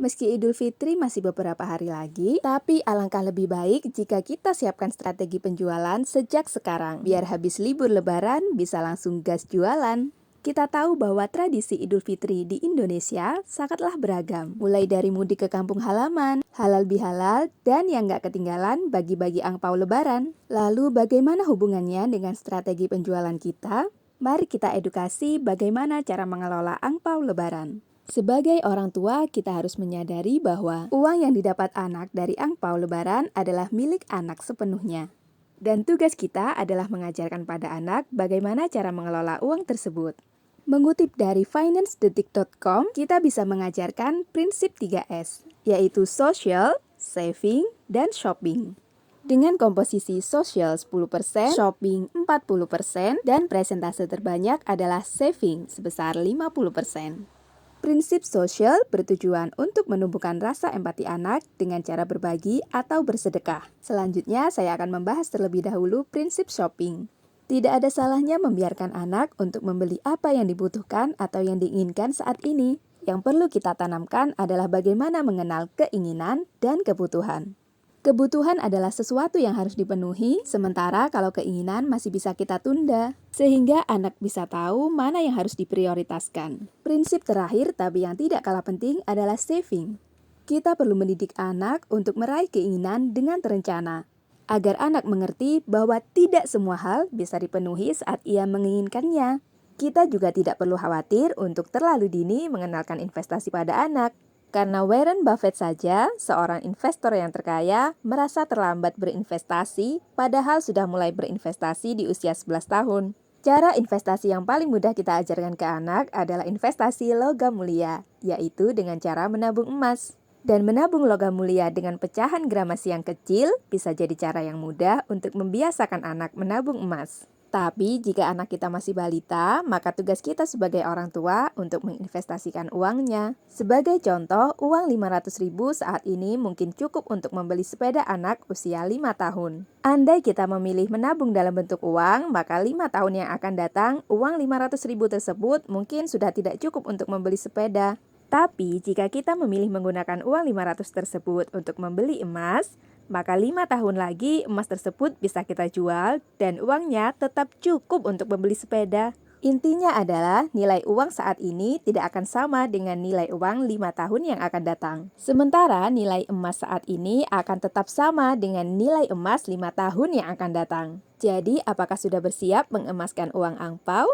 Meski Idul Fitri masih beberapa hari lagi, tapi alangkah lebih baik jika kita siapkan strategi penjualan sejak sekarang. Biar habis libur lebaran bisa langsung gas jualan. Kita tahu bahwa tradisi Idul Fitri di Indonesia sangatlah beragam. Mulai dari mudik ke kampung halaman, halal bihalal, dan yang nggak ketinggalan bagi-bagi angpau lebaran. Lalu bagaimana hubungannya dengan strategi penjualan kita? Mari kita edukasi bagaimana cara mengelola angpau lebaran. Sebagai orang tua, kita harus menyadari bahwa uang yang didapat anak dari angpau lebaran adalah milik anak sepenuhnya. Dan tugas kita adalah mengajarkan pada anak bagaimana cara mengelola uang tersebut. Mengutip dari financedetik.com, kita bisa mengajarkan prinsip 3S, yaitu social, saving, dan shopping. Dengan komposisi social 10%, shopping 40%, dan presentase terbanyak adalah saving sebesar 50%. Prinsip sosial bertujuan untuk menumbuhkan rasa empati anak dengan cara berbagi atau bersedekah. Selanjutnya, saya akan membahas terlebih dahulu prinsip shopping. Tidak ada salahnya membiarkan anak untuk membeli apa yang dibutuhkan atau yang diinginkan saat ini. Yang perlu kita tanamkan adalah bagaimana mengenal keinginan dan kebutuhan. Kebutuhan adalah sesuatu yang harus dipenuhi, sementara kalau keinginan masih bisa kita tunda, sehingga anak bisa tahu mana yang harus diprioritaskan. Prinsip terakhir, tapi yang tidak kalah penting, adalah saving. Kita perlu mendidik anak untuk meraih keinginan dengan terencana, agar anak mengerti bahwa tidak semua hal bisa dipenuhi saat ia menginginkannya. Kita juga tidak perlu khawatir untuk terlalu dini mengenalkan investasi pada anak. Karena Warren Buffett saja, seorang investor yang terkaya, merasa terlambat berinvestasi, padahal sudah mulai berinvestasi di usia 11 tahun. Cara investasi yang paling mudah kita ajarkan ke anak adalah investasi logam mulia, yaitu dengan cara menabung emas. Dan menabung logam mulia dengan pecahan gramasi yang kecil bisa jadi cara yang mudah untuk membiasakan anak menabung emas. Tapi jika anak kita masih balita, maka tugas kita sebagai orang tua untuk menginvestasikan uangnya. Sebagai contoh, uang 500.000 saat ini mungkin cukup untuk membeli sepeda anak usia 5 tahun. Andai kita memilih menabung dalam bentuk uang, maka 5 tahun yang akan datang, uang 500.000 tersebut mungkin sudah tidak cukup untuk membeli sepeda. Tapi jika kita memilih menggunakan uang 500 tersebut untuk membeli emas, maka 5 tahun lagi emas tersebut bisa kita jual dan uangnya tetap cukup untuk membeli sepeda. Intinya adalah nilai uang saat ini tidak akan sama dengan nilai uang 5 tahun yang akan datang. Sementara nilai emas saat ini akan tetap sama dengan nilai emas 5 tahun yang akan datang. Jadi apakah sudah bersiap mengemaskan uang angpau?